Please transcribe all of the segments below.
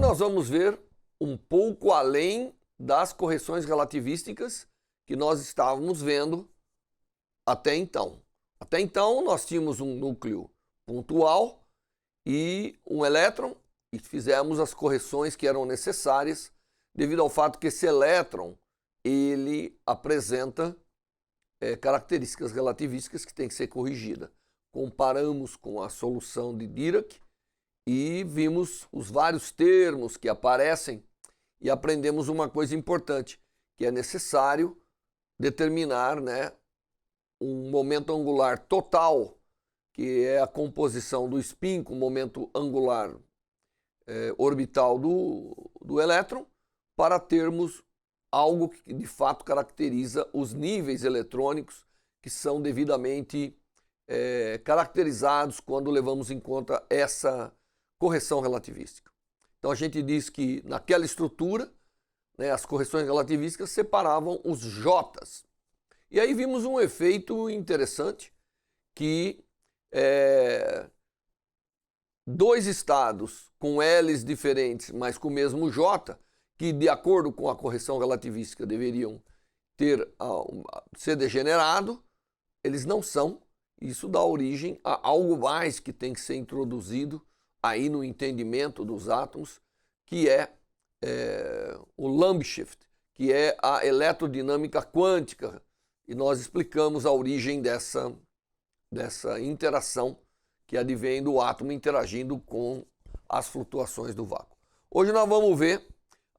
nós vamos ver um pouco além das correções relativísticas que nós estávamos vendo até então. Até então, nós tínhamos um núcleo pontual e um elétron, e fizemos as correções que eram necessárias, devido ao fato que esse elétron ele apresenta características relativísticas que têm que ser corrigidas. Comparamos com a solução de Dirac e vimos os vários termos que aparecem e aprendemos uma coisa importante, que é necessário determinar, um momento angular total, que é a composição do spin com o momento angular orbital do elétron, para termos algo que de fato caracteriza os níveis eletrônicos que são devidamente caracterizados quando levamos em conta essa correção relativística. Então a gente diz que naquela estrutura, as correções relativísticas separavam os J's. E aí vimos um efeito interessante, que dois estados com L's diferentes, mas com o mesmo J, que de acordo com a correção relativística deveriam ser degenerado, eles não são. Isso dá origem a algo mais que tem que ser introduzido aí no entendimento dos átomos, que é o Lambshift, que é a eletrodinâmica quântica. E nós explicamos a origem dessa interação que advém do átomo interagindo com as flutuações do vácuo. Hoje nós vamos ver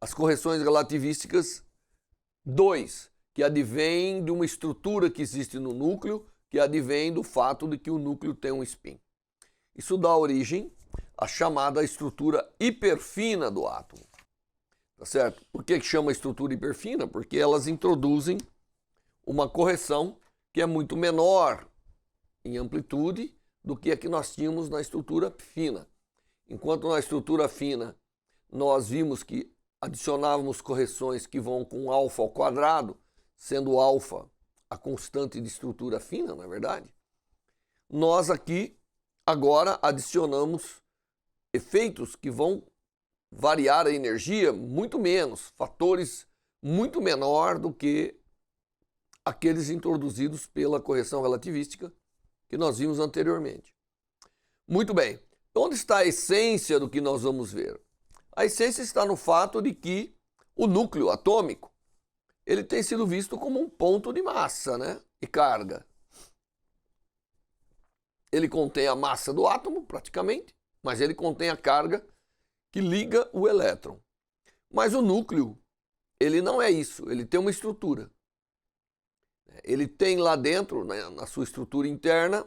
as correções relativísticas 2, que advém de uma estrutura que existe no núcleo, que advém do fato de que o núcleo tem um spin. Isso dá origem à chamada estrutura hiperfina do átomo. Tá certo? Por que chama estrutura hiperfina? Porque elas introduzem uma correção que é muito menor em amplitude do que a que nós tínhamos na estrutura fina. Enquanto na estrutura fina nós vimos que adicionávamos correções que vão com alfa ao quadrado, sendo alfa a constante de estrutura fina, na verdade, nós aqui agora adicionamos efeitos que vão variar a energia muito menos, fatores muito menor do que aqueles introduzidos pela correção relativística que nós vimos anteriormente. Muito bem, onde está a essência do que nós vamos ver? A essência está no fato de que o núcleo atômico ele tem sido visto como um ponto de massa e carga. Ele contém a massa do átomo, praticamente, mas ele contém a carga que liga o elétron. Mas o núcleo, ele não é isso, ele tem uma estrutura. Ele tem lá dentro, na sua estrutura interna,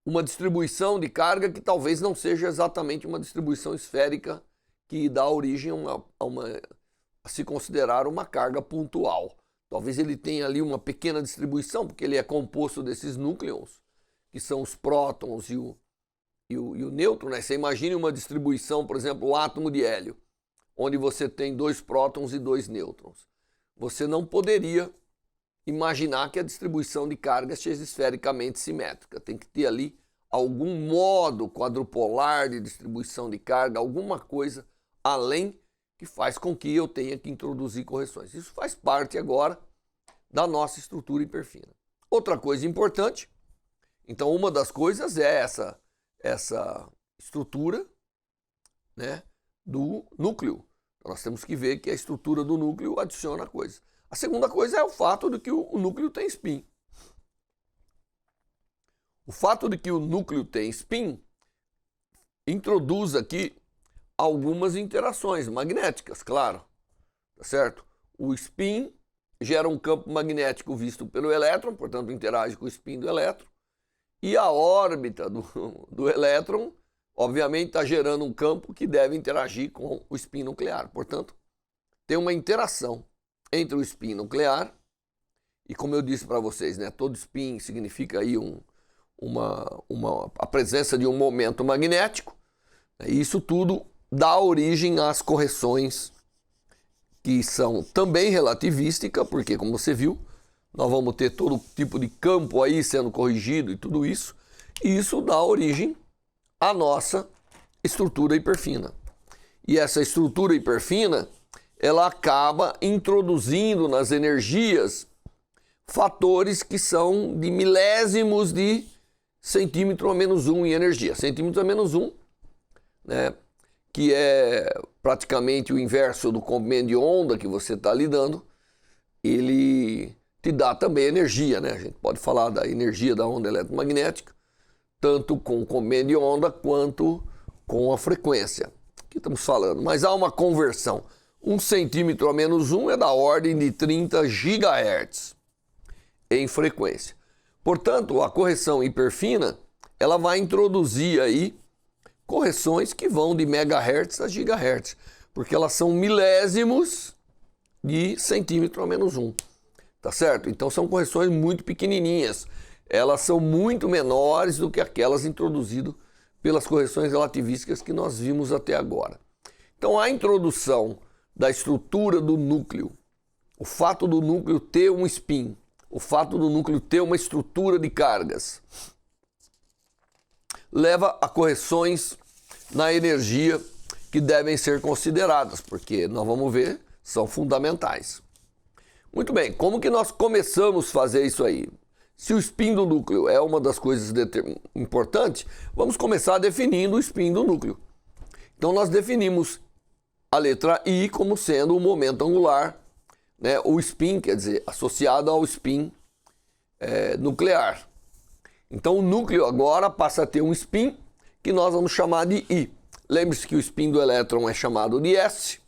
uma distribuição de carga que talvez não seja exatamente uma distribuição esférica que dá origem a se considerar uma carga pontual. Talvez ele tenha ali uma pequena distribuição, porque ele é composto desses núcleons, que são os prótons e o nêutron. Você imagine uma distribuição, por exemplo, o átomo de hélio, onde você tem 2 prótons e 2 nêutrons. Você não poderia imaginar que a distribuição de carga seja esfericamente simétrica. Tem que ter ali algum modo quadrupolar de distribuição de carga, alguma coisa além que faz com que eu tenha que introduzir correções. Isso faz parte agora da nossa estrutura hiperfina. Outra coisa importante, então uma das coisas é essa estrutura do núcleo. Nós temos que ver que a estrutura do núcleo adiciona coisas. A segunda coisa é o fato de que o núcleo tem spin. O fato de que o núcleo tem spin introduz aqui algumas interações magnéticas, claro. Tá certo? O spin gera um campo magnético visto pelo elétron, portanto interage com o spin do elétron. E a órbita do elétron, obviamente, está gerando um campo que deve interagir com o spin nuclear. Portanto, tem uma interação entre o spin nuclear e, como eu disse para vocês, todo spin significa aí a presença de um momento magnético. E isso tudo dá origem às correções que são também relativísticas, porque, como você viu, nós vamos ter todo tipo de campo aí sendo corrigido e tudo isso. E isso dá origem à nossa estrutura hiperfina. E essa estrutura hiperfina, ela acaba introduzindo nas energias fatores que são de milésimos de centímetro a menos 1 em energia. Centímetro a menos 1, né, que é praticamente o inverso do comprimento de onda que você está lidando, ele te dá também energia, né? A gente pode falar da energia da onda eletromagnética, tanto com o comprimento de onda quanto com a frequência que estamos falando. Mas há uma conversão. 1 centímetro a menos 1 é da ordem de 30 gigahertz em frequência. Portanto, a correção hiperfina, ela vai introduzir aí correções que vão de megahertz a gigahertz, porque elas são milésimos de centímetro a menos 1, tá certo? Então são correções muito pequenininhas, elas são muito menores do que aquelas introduzidas pelas correções relativísticas que nós vimos até agora. Então a introdução da estrutura do núcleo, o fato do núcleo ter um spin, o fato do núcleo ter uma estrutura de cargas, leva a correções na energia que devem ser consideradas, porque nós vamos ver, são fundamentais. Muito bem, como que nós começamos a fazer isso aí? Se o spin do núcleo é uma das coisas importantes, vamos começar definindo o spin do núcleo. Então nós definimos a letra I como sendo o momento angular, né? O spin, quer dizer, associado ao spin nuclear. Então o núcleo agora passa a ter um spin que nós vamos chamar de I. Lembre-se que o spin do elétron é chamado de S,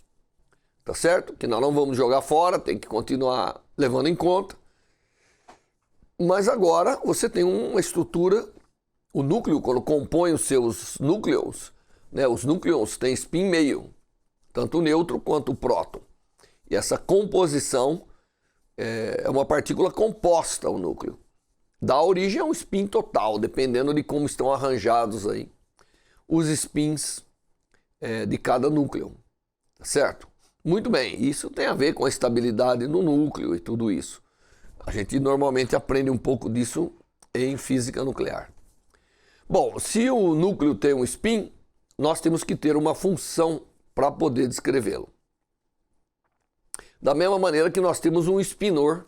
tá certo? Que nós não vamos jogar fora, tem que continuar levando em conta. Mas agora você tem uma estrutura, o núcleo, quando compõe os seus núcleos, né, os núcleos têm spin meio, tanto o nêutron quanto o próton. E essa composição é uma partícula composta, o núcleo. Dá origem a um spin total, dependendo de como estão arranjados aí os spins de cada núcleo, tá certo? Muito bem, isso tem a ver com a estabilidade do núcleo e tudo isso. A gente normalmente aprende um pouco disso em física nuclear. Bom, se o núcleo tem um spin, nós temos que ter uma função para poder descrevê-lo. Da mesma maneira que nós temos um spinor,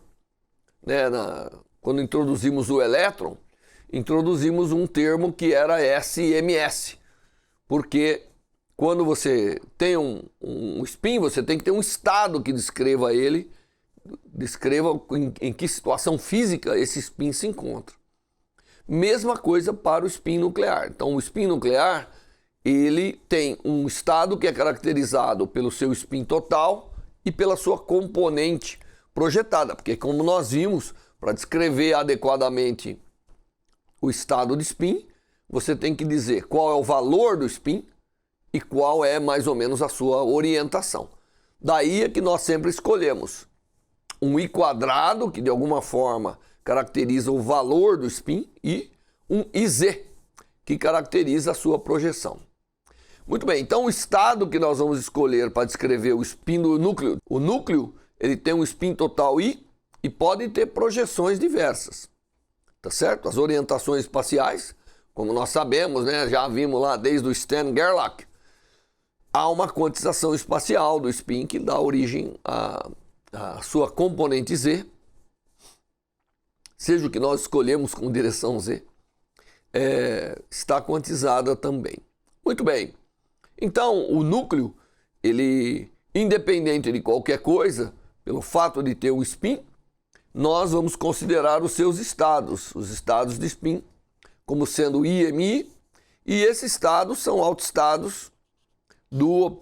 né, quando introduzimos o elétron, introduzimos um termo que era SMS, porque quando você tem um spin, você tem que ter um estado que descreva ele, descreva em que situação física esse spin se encontra. Mesma coisa para o spin nuclear. Então o spin nuclear, ele tem um estado que é caracterizado pelo seu spin total e pela sua componente projetada, porque como nós vimos, para descrever adequadamente o estado de spin, você tem que dizer qual é o valor do spin e qual é mais ou menos a sua orientação. Daí é que nós sempre escolhemos um I quadrado, que de alguma forma caracteriza o valor do spin, e um IZ, que caracteriza a sua projeção. Muito bem, então o estado que nós vamos escolher para descrever o spin do núcleo, o núcleo ele tem um spin total I e pode ter projeções diversas, tá certo? As orientações espaciais, como nós sabemos, né, já vimos lá desde o Stan Gerlach, há uma quantização espacial do spin que dá origem a sua componente Z, seja o que nós escolhemos com direção Z, está quantizada também. Muito bem. Então, o núcleo, ele, independente de qualquer coisa, pelo fato de ter um spin, nós vamos considerar os seus estados, os estados de spin, como sendo IMI, e esses estados são autoestados do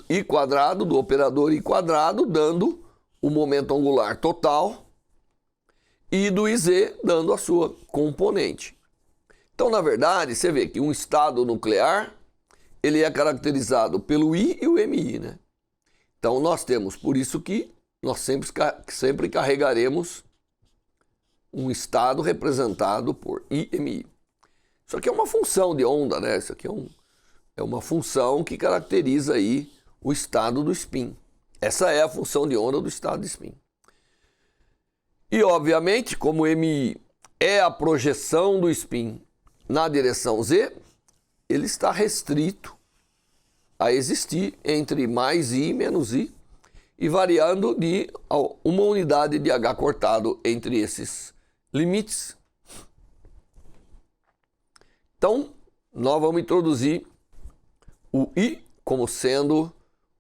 I quadrado, do operador I quadrado, dando o momento angular total, e do IZ dando a sua componente. Então, na verdade, você vê que um estado nuclear, ele é caracterizado pelo I e o MI, né? Então, nós temos, por isso que nós sempre carregaremos um estado representado por IMI. Isso aqui é uma função de onda, né? Isso aqui é uma função que caracteriza aí o estado do spin. Essa é a função de onda do estado de spin. E, obviamente, como MI é a projeção do spin na direção Z, ele está restrito a existir entre mais I e menos I, e variando de uma unidade de H cortado entre esses limites. Então, nós vamos introduzir o I como sendo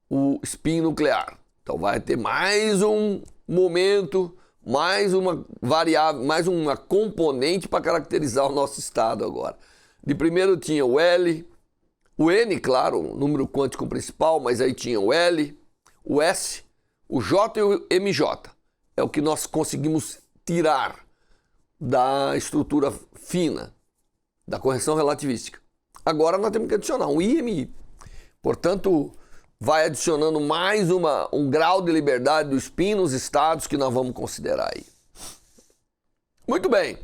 o spin nuclear. Então vai ter mais um momento, mais uma variável, mais uma componente para caracterizar o nosso estado agora. De primeiro tinha o L, o N, claro, o número quântico principal, mas aí tinha o L, o S, o J e o MJ. É o que nós conseguimos tirar da estrutura fina, da correção relativística. Agora nós temos que adicionar um I e MI. Portanto, vai adicionando mais um grau de liberdade do spin nos estados que nós vamos considerar aí. Muito bem.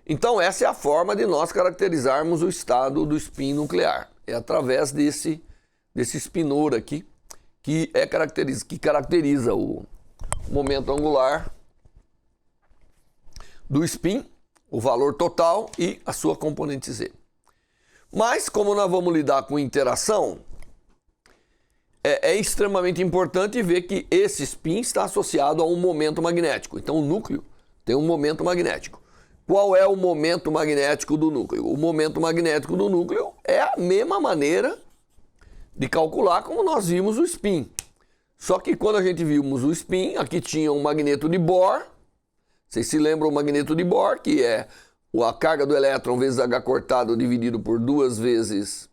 Então, essa é a forma de nós caracterizarmos o estado do spin nuclear. É através desse spinor aqui, que caracteriza o momento angular do spin, o valor total e a sua componente Z. Mas, como nós vamos lidar com interação, é extremamente importante ver que esse spin está associado a um momento magnético. Então, o núcleo tem um momento magnético. Qual é o momento magnético do núcleo? O momento magnético do núcleo é a mesma maneira de calcular como nós vimos o spin. Só que quando a gente vimos o spin, aqui tinha um magneto de Bohr. Vocês se lembram o magneto de Bohr, que é a carga do elétron vezes H cortado dividido por 2 vezes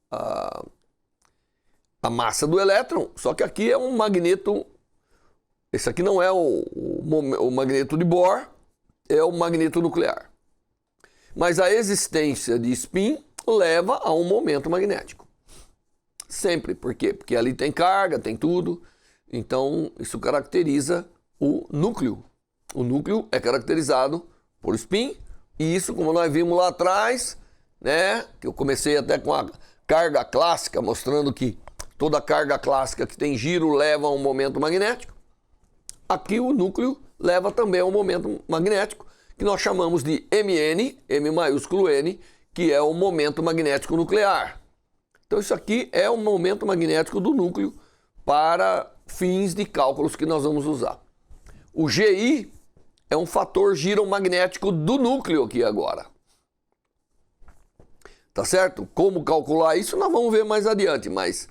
a massa do elétron. Só que aqui é um magneto. Esse aqui não é o magneto de Bohr, é o magneto nuclear. Mas a existência de spin leva a um momento magnético. Sempre. Por quê? Porque ali tem carga, tem tudo. Então, isso caracteriza o núcleo. O núcleo é caracterizado por spin. E isso, como nós vimos lá atrás, né? Que eu comecei até com a carga clássica, mostrando que toda carga clássica que tem giro leva a um momento magnético. Aqui o núcleo leva também a um momento magnético, que nós chamamos de MN, M maiúsculo N, que é o momento magnético nuclear. Então isso aqui é o momento magnético do núcleo para fins de cálculos que nós vamos usar. O GI é um fator giromagnético do núcleo aqui agora. Tá certo? Como calcular isso nós vamos ver mais adiante, mas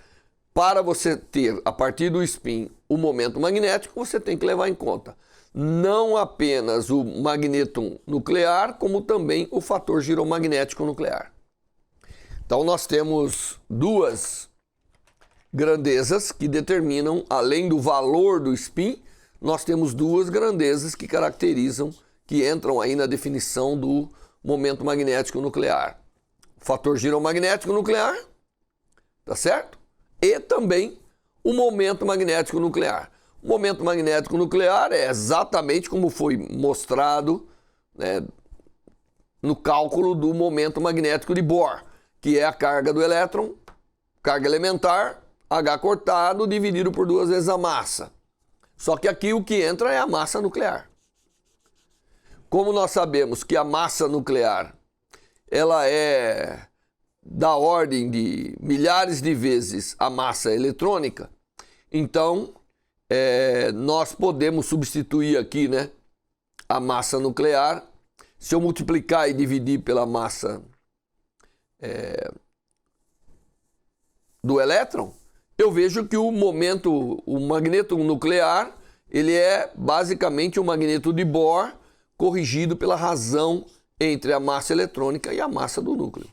para você ter, a partir do spin, o momento magnético, você tem que levar em conta não apenas o magneto nuclear, como também o fator giromagnético nuclear. Então nós temos duas grandezas que determinam, além do valor do spin, nós temos duas grandezas que caracterizam, que entram aí na definição do momento magnético nuclear. O fator giromagnético nuclear, tá certo? E também o momento magnético nuclear. O momento magnético nuclear é exatamente como foi mostrado, né, no cálculo do momento magnético de Bohr, que é a carga do elétron, carga elementar, H cortado, dividido por 2 vezes a massa. Só que aqui o que entra é a massa nuclear. Como nós sabemos que a massa nuclear ela é da ordem de milhares de vezes a massa eletrônica, então nós podemos substituir aqui, né, a massa nuclear. Se eu multiplicar e dividir pela massa do elétron, eu vejo que o magneto nuclear, ele é basicamente o magneto de Bohr corrigido pela razão entre a massa eletrônica e a massa do núcleo.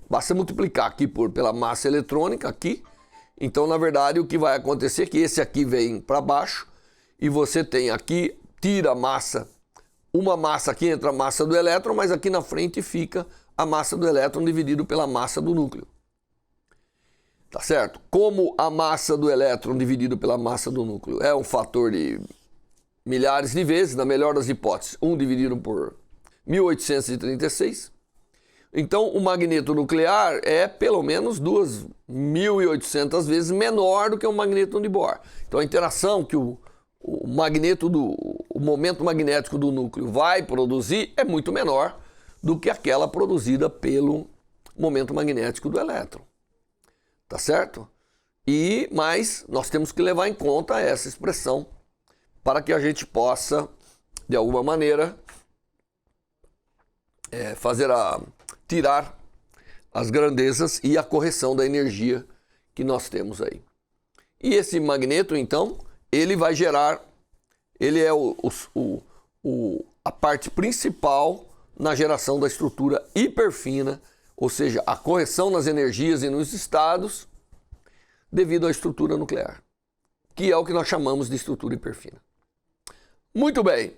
Basta multiplicar aqui pela massa eletrônica aqui. Então, na verdade, o que vai acontecer é que esse aqui vem para baixo e você tem aqui, tira a massa, uma massa aqui entra a massa do elétron, mas aqui na frente fica a massa do elétron dividido pela massa do núcleo. Tá certo? Como a massa do elétron dividido pela massa do núcleo é um fator de milhares de vezes, na melhor das hipóteses, 1 dividido por 1836, então o magneto nuclear é pelo menos 2.800 vezes menor do que o magneto de Bohr. Então a interação que o momento magnético do núcleo vai produzir é muito menor do que aquela produzida pelo momento magnético do elétron. Tá certo? Mas nós temos que levar em conta essa expressão para que a gente possa, de alguma maneira, tirar as grandezas e a correção da energia que nós temos aí. E esse magneto, então, ele vai gerar, ele é a parte principal na geração da estrutura hiperfina, ou seja, a correção nas energias e nos estados devido à estrutura nuclear, que é o que nós chamamos de estrutura hiperfina. Muito bem,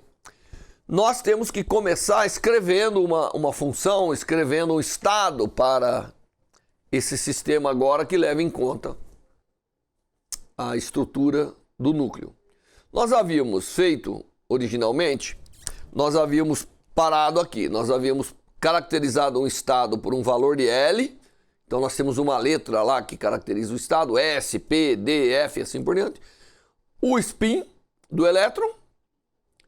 nós temos que começar escrevendo uma função, escrevendo um estado para esse sistema agora que leva em conta a estrutura do núcleo. Nós havíamos feito originalmente, nós havíamos parado aqui, nós havíamos caracterizado um estado por um valor de L, então nós temos uma letra lá que caracteriza o estado, S, P, D, F e assim por diante, o spin do elétron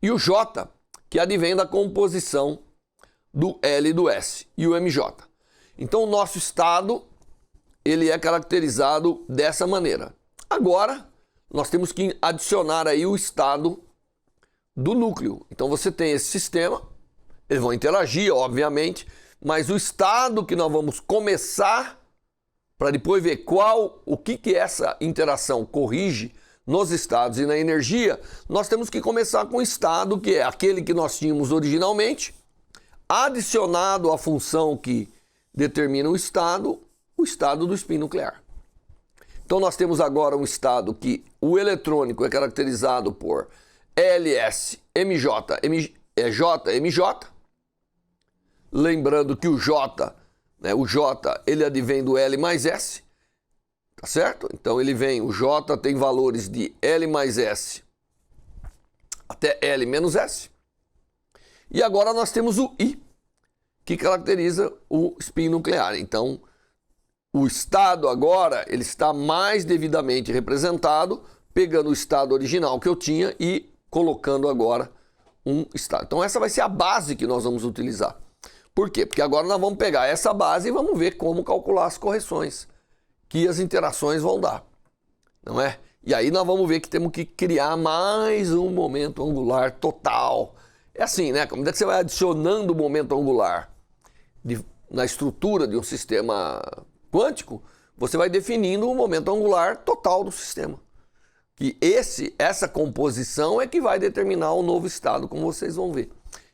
e o J, que advém da composição do L e do S, e o MJ. Então o nosso estado, ele é caracterizado dessa maneira. Agora, nós temos que adicionar aí o estado do núcleo. Então você tem esse sistema, eles vão interagir, obviamente, mas o estado que nós vamos começar, para depois ver o que essa interação corrige nos estados e na energia, nós temos que começar com o estado que é aquele que nós tínhamos originalmente, adicionado à função que determina o estado do spin nuclear. Então nós temos agora um estado que o eletrônico é caracterizado por LS, MJ, J, MJ. Lembrando que o J, ele advém do L mais S, tá certo? Então o J tem valores de L mais S até L menos S. E agora nós temos o I, que caracteriza o spin nuclear. Então, o estado agora, ele está mais devidamente representado, pegando o estado original que eu tinha e colocando agora um estado. Então essa vai ser a base que nós vamos utilizar. Por quê? Porque agora nós vamos pegar essa base e vamos ver como calcular as correções que as interações vão dar, não é? E aí nós vamos ver que temos que criar mais um momento angular total. É assim, né? Como é que você vai adicionando o momento angular na estrutura de um sistema quântico, você vai definindo o momento angular total do sistema. Que essa composição é que vai determinar o novo estado, como vocês vão ver.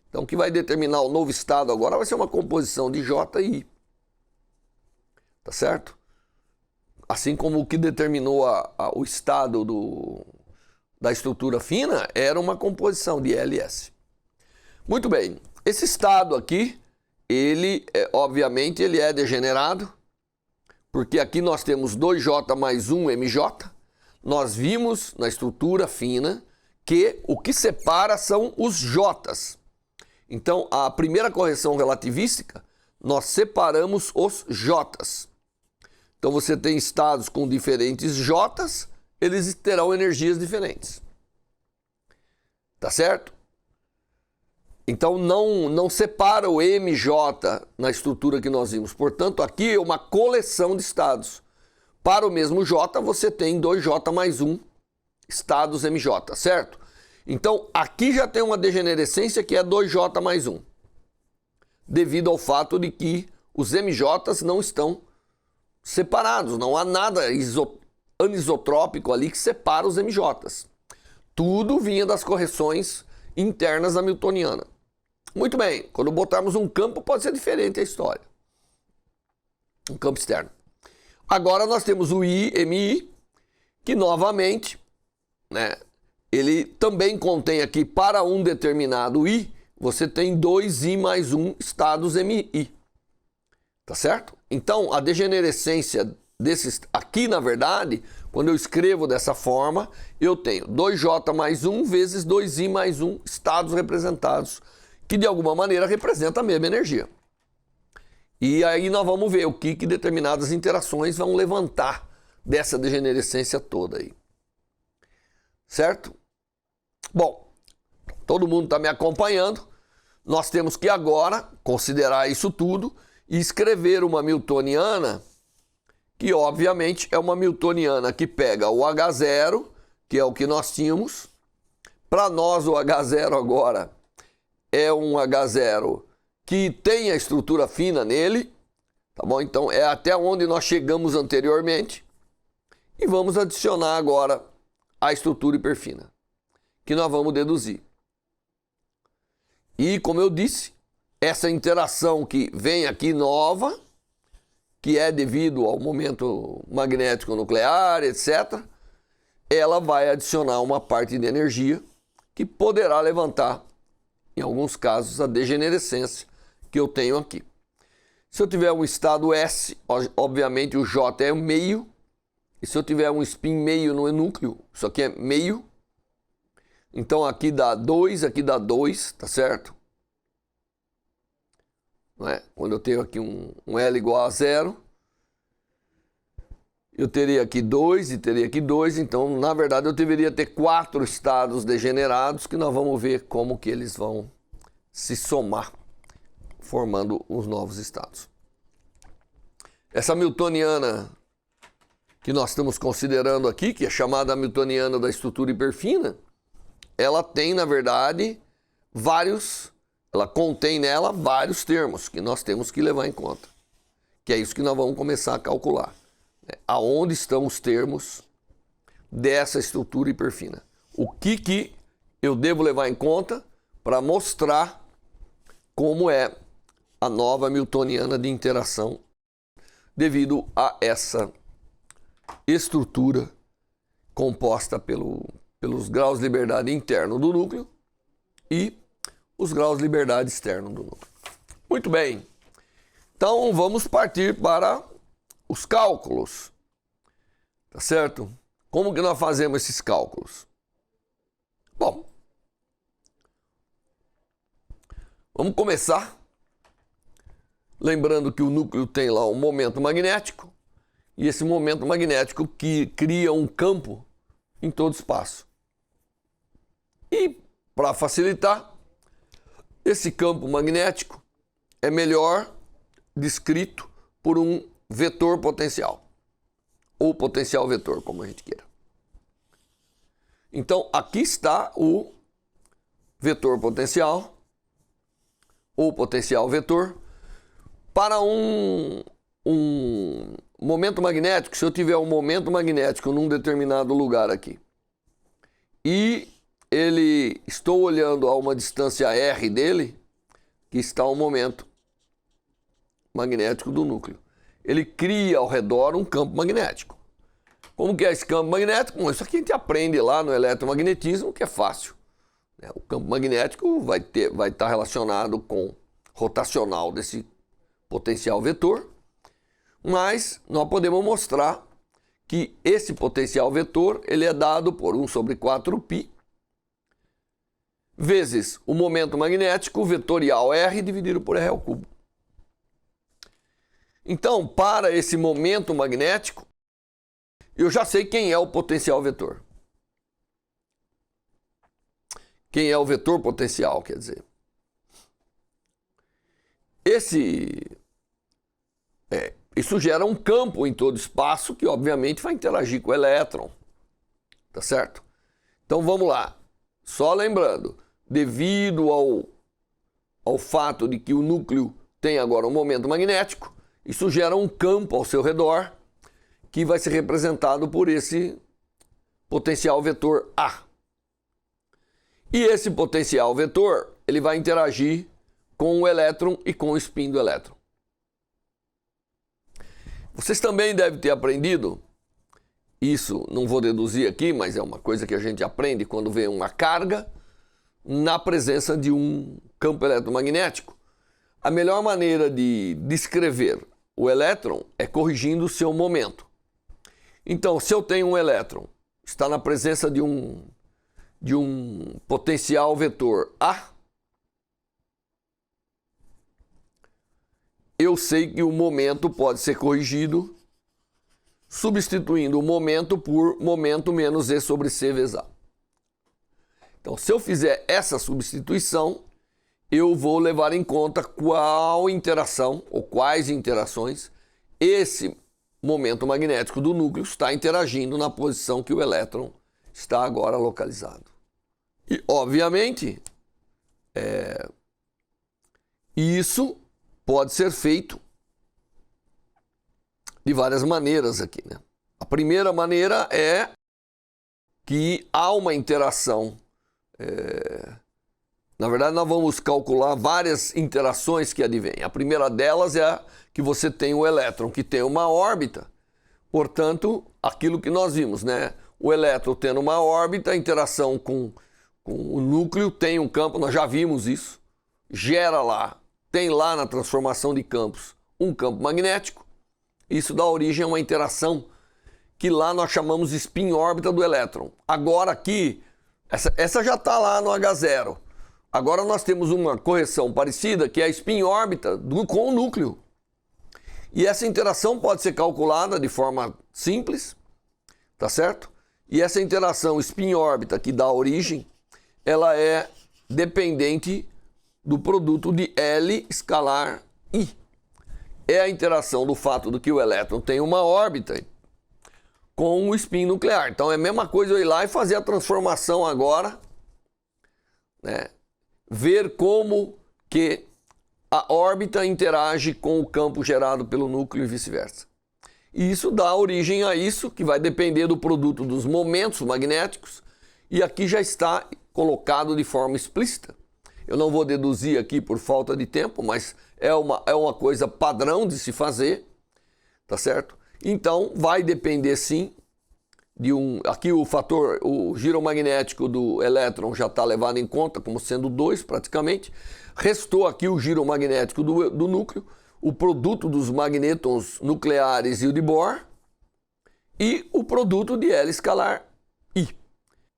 Então, o que vai determinar o novo estado agora vai ser uma composição de J e I. Tá certo? Assim como o que determinou o estado da estrutura fina era uma composição de L e S. Muito bem. Esse estado aqui, obviamente, ele é degenerado, porque aqui nós temos 2J mais 1 MJ. Nós vimos na estrutura fina que o que separa são os J's. Então, a primeira correção relativística, nós separamos os J's. Então, você tem estados com diferentes J's, eles terão energias diferentes. Tá certo? Então, não separa o MJ na estrutura que nós vimos. Portanto, aqui é uma coleção de estados. Para o mesmo J, você tem 2J mais 1 estados MJ, certo? Então, aqui já tem uma degenerescência que é 2J mais 1. Devido ao fato de que os MJs não estão separados. Não há nada anisotrópico ali que separa os MJs. Tudo vinha das correções internas da Newtoniana. Muito bem, quando botarmos um campo pode ser diferente a história. Um campo externo. Agora nós temos o IMI, que novamente, né, ele também contém aqui para um determinado I, você tem 2I mais 1 estados MI. Tá certo? Então a degenerescência desses aqui, na verdade, quando eu escrevo dessa forma, eu tenho 2J mais 1 vezes 2I mais 1 estados representados, que de alguma maneira representa a mesma energia. E aí nós vamos ver o que determinadas interações vão levantar dessa degenerescência toda aí. Certo? Bom, todo mundo está me acompanhando. Nós temos que agora considerar isso tudo e escrever uma newtoniana, que obviamente é uma newtoniana que pega o H0, que é o que nós tínhamos. Para nós o H0 agora é um H0 que tem a estrutura fina nele, tá bom? Então é até onde nós chegamos anteriormente. E vamos adicionar agora a estrutura hiperfina, que nós vamos deduzir. E como eu disse, essa interação que vem aqui nova, que é devido ao momento magnético nuclear, etc., ela vai adicionar uma parte de energia que poderá levantar, em alguns casos, a degenerescência que eu tenho aqui. Se eu tiver um estado S, obviamente o J é meio, e se eu tiver um spin meio no núcleo, isso aqui é meio, então aqui dá 2, tá certo? Não é? Quando eu tenho aqui um L igual a 0, eu teria aqui 2 e teria aqui 2, então na verdade eu deveria ter 4 estados degenerados que nós vamos ver como que eles vão se somar, formando os novos estados. Essa newtoniana que nós estamos considerando aqui, que é chamada newtoniana da estrutura hiperfina, ela tem na verdade ela contém nela vários termos que nós temos que levar em conta, que é isso que nós vamos começar a calcular. Aonde estão os termos dessa estrutura hiperfina? O que eu devo levar em conta para mostrar como é a nova newtoniana de interação devido a essa estrutura composta pelos graus de liberdade interno do núcleo e os graus de liberdade externo do núcleo. Muito bem. Então vamos partir para os cálculos, tá certo? Como que nós fazemos esses cálculos? Bom, vamos começar lembrando que o núcleo tem lá um momento magnético e esse momento magnético que cria um campo em todo o espaço. E para facilitar, esse campo magnético é melhor descrito por um vetor potencial, ou potencial vetor, como a gente queira. Então, aqui está o vetor potencial, ou potencial vetor, para um momento magnético. Se eu tiver um momento magnético num determinado lugar aqui, e estou olhando a uma distância r dele, que está o momento magnético do núcleo. Ele cria ao redor um campo magnético. Como que é esse campo magnético? Bom, isso aqui a gente aprende lá no eletromagnetismo, que é fácil. O campo magnético vai estar relacionado com rotacional desse potencial vetor, mas nós podemos mostrar que esse potencial vetor ele é dado por 1/4π vezes o momento magnético vetorial R dividido por R ao cubo. Então, para esse momento magnético, eu já sei quem é o potencial vetor. Quem é o vetor potencial, quer dizer. Isso gera um campo em todo o espaço que, obviamente, vai interagir com o elétron. Tá certo? Então, vamos lá. Só lembrando, devido ao fato de que o núcleo tem agora um momento magnético, isso gera um campo ao seu redor que vai ser representado por esse potencial vetor A. E esse potencial vetor, ele vai interagir com o elétron e com o spin do elétron. Vocês também devem ter aprendido, isso não vou deduzir aqui, mas é uma coisa que a gente aprende quando vê uma carga na presença de um campo eletromagnético. A melhor maneira de descrever o elétron é corrigindo o seu momento. Então, se eu tenho um elétron, está na presença de um potencial vetor A, eu sei que o momento pode ser corrigido substituindo o momento por momento menos E sobre C vezes A. Então, se eu fizer essa substituição, eu vou levar em conta qual interação ou quais interações esse momento magnético do núcleo está interagindo na posição que o elétron está agora localizado. E, obviamente, isso pode ser feito de várias maneiras aqui, né? A primeira maneira é que há uma interação. Na verdade, nós vamos calcular várias interações que advêm. A primeira delas é a que você tem o elétron, que tem uma órbita. Portanto, aquilo que nós vimos, né? O elétron tendo uma órbita, a interação com o núcleo tem um campo, nós já vimos isso, gera lá, tem lá na transformação de campos um campo magnético. Isso dá origem a uma interação que lá nós chamamos de spin-órbita do elétron. Agora aqui, essa já está lá no H0. Agora nós temos uma correção parecida, que é a spin-órbita com o núcleo. E essa interação pode ser calculada de forma simples, tá certo? E essa interação spin-órbita que dá origem, ela é dependente do produto de L escalar I. É a interação do fato de que o elétron tem uma órbita com o spin nuclear. Então é a mesma coisa eu ir lá e fazer a transformação agora, né? Ver como que a órbita interage com o campo gerado pelo núcleo e vice-versa. E isso dá origem a isso, que vai depender do produto dos momentos magnéticos, e aqui já está colocado de forma explícita. Eu não vou deduzir aqui por falta de tempo, mas é uma coisa padrão de se fazer, tá certo? Então vai depender sim de aqui o fator, o giro magnético do elétron já está levado em conta como sendo 2 praticamente. Restou aqui o giro magnético do núcleo, o produto dos magnétons nucleares e o de Bohr, e o produto de L escalar I.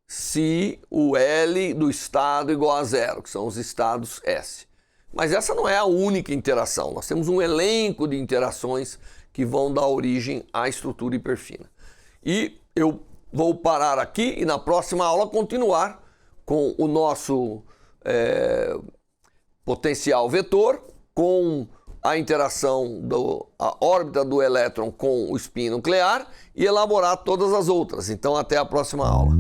Se o L do estado igual a 0, que são os estados S. Mas essa não é a única interação. Nós temos um elenco de interações que vão dar origem à estrutura hiperfina. E eu vou parar aqui e na próxima aula continuar com o nosso potencial vetor, com a interação da órbita do elétron com o spin nuclear e elaborar todas as outras. Então até a próxima aula.